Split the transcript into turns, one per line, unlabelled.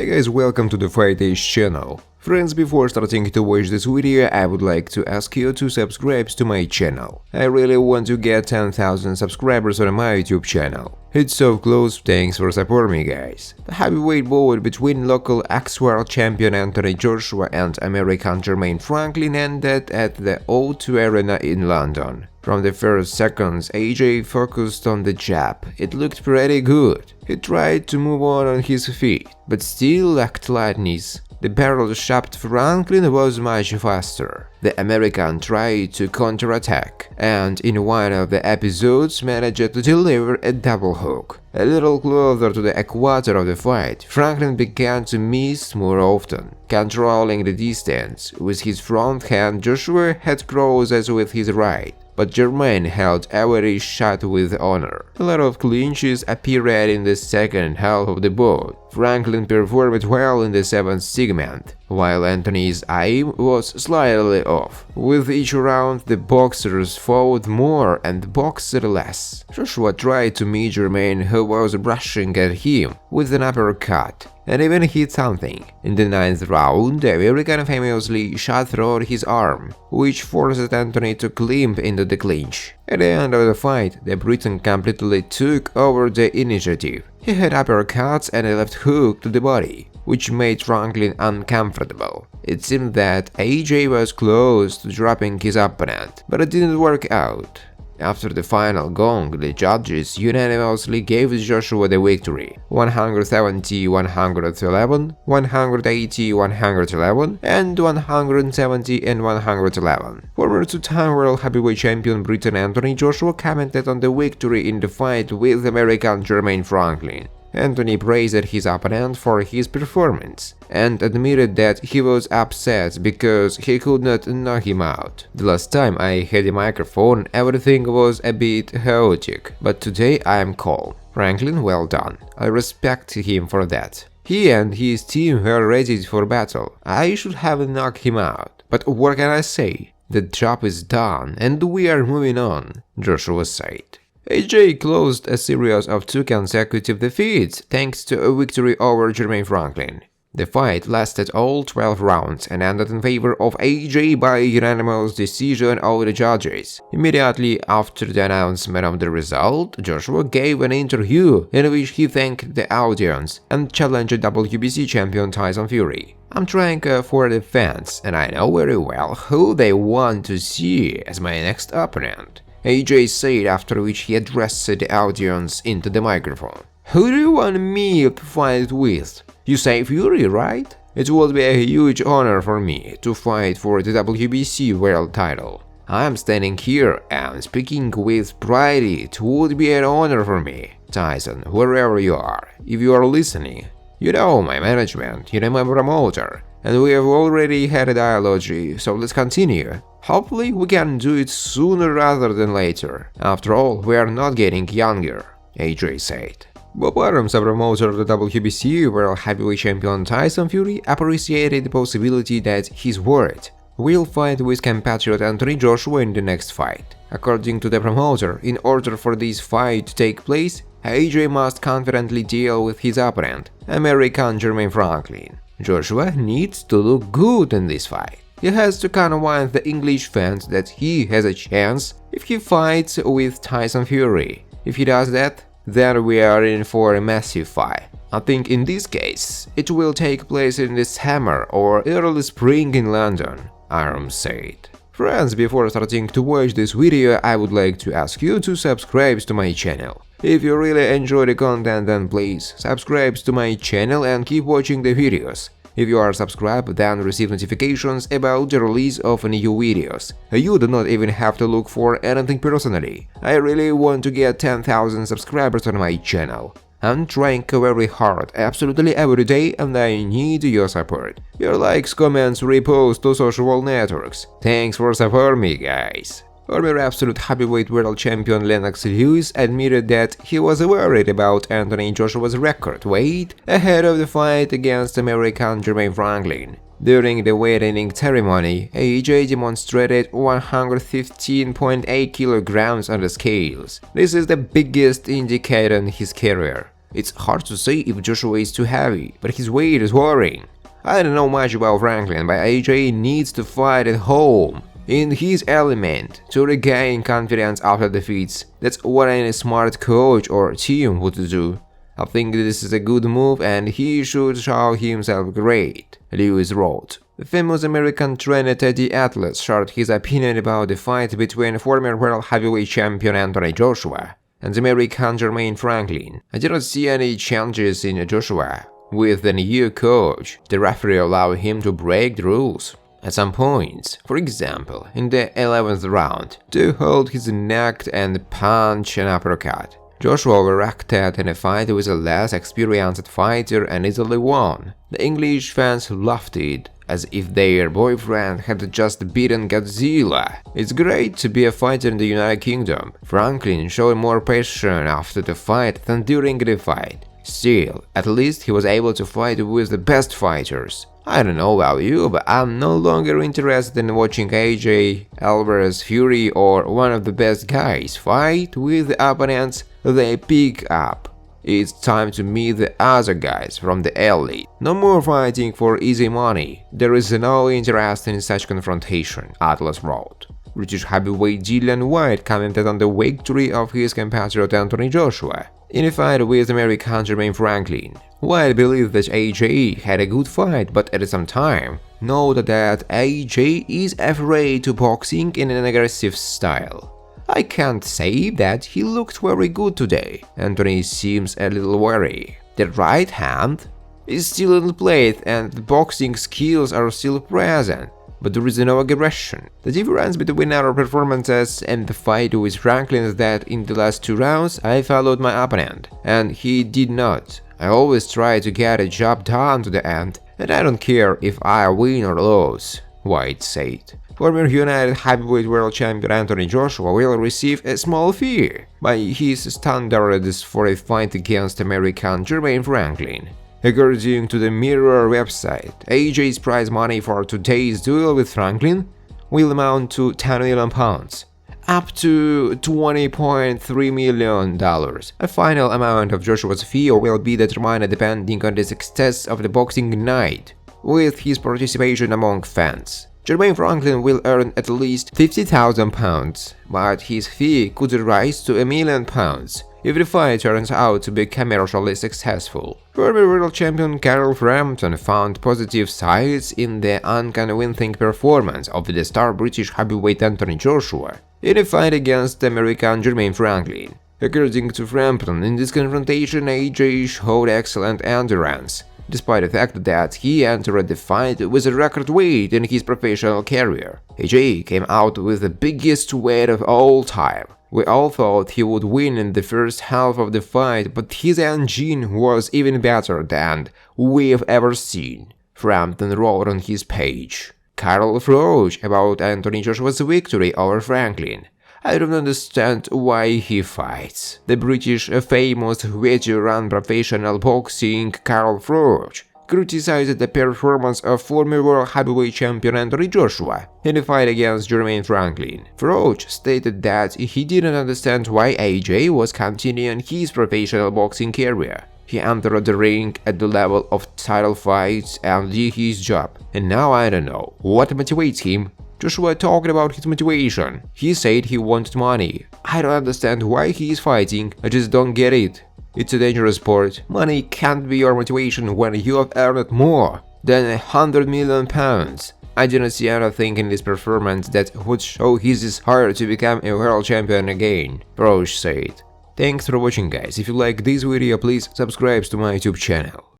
Hey guys, welcome to the Fight Age channel. Friends, before starting to watch this video, I would like to ask you to subscribe to my channel. I really want to get 10,000 subscribers on my YouTube channel. It's so close, thanks for supporting me guys. The heavyweight bout between local ex-world champion Anthony Joshua and American Jermaine Franklin ended at the O2 Arena in London. From the first seconds, AJ focused on the jab. It looked pretty good. He tried to move on his feet, but still lacked lightness. The barrel-shaped Franklin was much faster. The American tried to counterattack, and in one of the episodes managed to deliver a double hook. A little closer to the equator of the fight, Franklin began to miss more often. Controlling the distance with his front hand, Joshua had crosses with his right, but Jermaine held every shot with honor. A lot of clinches appeared in the second half of the bout. Franklin performed well in the seventh segment, while Anthony's aim was slightly off. With each round, the boxers fought more and boxed less. Joshua tried to meet Jermaine, who was rushing at him, with an uppercut, and even hit something. In the ninth round, the American famously shot through his arm, which forced Anthony to limp into the clinch. At the end of the fight, the Briton completely took over the initiative. He had uppercuts and a left hook to the body, which made Franklin uncomfortable. It seemed that AJ was close to dropping his opponent, but it didn't work out. After the final gong, the judges unanimously gave Joshua the victory, 170-111, 180-111, and 170-111. Former two-time world heavyweight champion Briton Anthony Joshua commented on the victory in the fight with American Jermaine Franklin. Anthony praised his opponent for his performance and admitted that he was upset because he could not knock him out. The last time I had a microphone, everything was a bit chaotic, but today I am calm. Franklin, well done. I respect him for that. He and his team were ready for battle. I should have knocked him out. But what can I say? The job is done and we are moving on, Joshua said. AJ closed a series of 2 consecutive defeats thanks to a victory over Jermaine Franklin. The fight lasted all 12 rounds and ended in favor of AJ by unanimous decision of the judges. Immediately after the announcement of the result, Joshua gave an interview in which he thanked the audience and challenged WBC champion Tyson Fury. I'm trying for the fans, and I know very well who they want to see as my next opponent, AJ said, after which he addressed the audience into the microphone. Who do you want me to fight with? You say Fury, right? It would be a huge honor for me to fight for the WBC world title. I am standing here and speaking with pride. It would be an honor for me. Tyson, wherever you are, if you are listening, you know my management, you know my promoter, and we have already had a dialogue, so let's continue. Hopefully we can do it sooner rather than later. After all, we are not getting younger, AJ said. Bob Arum, the promoter of the WBC World Heavyweight Champion Tyson Fury, appreciated the possibility that his word will fight with compatriot Anthony Joshua in the next fight. According to the promoter, in order for this fight to take place, AJ must confidently deal with his opponent, American Jermaine Franklin. Joshua needs to look good in this fight. He has to convince the English fans that he has a chance if he fights with Tyson Fury. If he does that, then we are in for a massive fight. I think in this case, it will take place in the summer or early spring in London, Arum said. Friends, before starting to watch this video, I would like to ask you to subscribe to my channel. If you really enjoy the content, then please subscribe to my channel and keep watching the videos. If you are subscribed, then receive notifications about the release of new videos. You do not even have to look for anything personally. I really want to get 10,000 subscribers on my channel. I'm trying very hard, absolutely every day, and I need your support. Your likes, comments, reposts to social networks. Thanks for supporting me, guys. Former absolute heavyweight world champion Lennox Lewis admitted that he was worried about Anthony Joshua's record weight ahead of the fight against American Jermaine Franklin. During the weight-ending ceremony, AJ demonstrated 115.8 kilograms on the scales. This is the biggest indicator in his career. It's hard to say if Joshua is too heavy, but his weight is worrying. I don't know much about Franklin, but AJ needs to fight at home, in his element, to regain confidence after defeats. That's what any smart coach or team would do. I think this is a good move and he should show himself great, Lewis wrote. The famous American trainer Teddy Atlas shared his opinion about the fight between former world heavyweight champion Anthony Joshua and American Jermaine Franklin. I did not see any changes in Joshua. With the new coach, the referee allowed him to break the rules at some points. For example, in the 11th round, to hold his neck and punch an uppercut. Joshua overreacted in a fight with a less experienced fighter and easily won. The English fans laughed it, as if their boyfriend had just beaten Godzilla. It's great to be a fighter in the United Kingdom. Franklin showed more passion after the fight than during the fight. Still, at least he was able to fight with the best fighters. I don't know about you, but I'm no longer interested in watching AJ, Alvarez, Fury or one of the best guys fight with the opponents they pick up. It's time to meet the other guys from the elite. No more fighting for easy money. There is no interest in such confrontation, Atlas wrote. British heavyweight Dillian Whyte commented on the victory of his compatriot Anthony Joshua in a fight with American Jermaine Franklin. Whyte believed that AJ had a good fight, but at the same time noted that AJ is afraid to boxing in an aggressive style. I can't say that he looked very good today. Anthony seems a little wary. The right hand is still in place and the boxing skills are still present, but there is no aggression. The difference between our performances and the fight with Franklin is that in the last 2 rounds I followed my opponent, and he did not. I always try to get a job done to the end, and I don't care if I win or lose, Whyte said. Former United Heavyweight World Champion Anthony Joshua will receive a small fee by his standards for a fight against American Jermaine Franklin. According to the Mirror website, AJ's prize money for today's duel with Franklin will amount to £10 million, up to $20.3 million. A final amount of Joshua's fee will be determined depending on the success of the boxing night, with his participation among fans. Jermaine Franklin will earn at least £50,000, but his fee could rise to £1 million if the fight turns out to be commercially successful. Former world champion Carl Frampton found positive sides in the unconvincing performance of the star British heavyweight Anthony Joshua in a fight against American Jermaine Franklin. According to Frampton, in this confrontation AJ showed excellent endurance, despite the fact that he entered the fight with a record weight in his professional career. AJ came out with the biggest weight of all time. We all thought he would win in the first half of the fight, but his engine was even better than we've ever seen, Frampton wrote on his page. Carl Froch about Anthony Joshua's victory over Franklin. I don't understand why he fights. The British famous veteran professional boxing Carl Froch criticized the performance of former world heavyweight champion Anthony Joshua in the fight against Jermaine Franklin. Froch stated that he didn't understand why AJ was continuing his professional boxing career. He entered the ring at the level of title fights and did his job, and now I don't know what motivates him. Joshua talked about his motivation. He said he wanted money. I don't understand why he is fighting, I just don't get it. It's a dangerous sport. Money can't be your motivation when you have earned more than £100 million. I didn't see anything in this performance that would show his desire to become a world champion again, Roche said. Thanks for watching guys. If you like this video, please subscribe to my YouTube channel.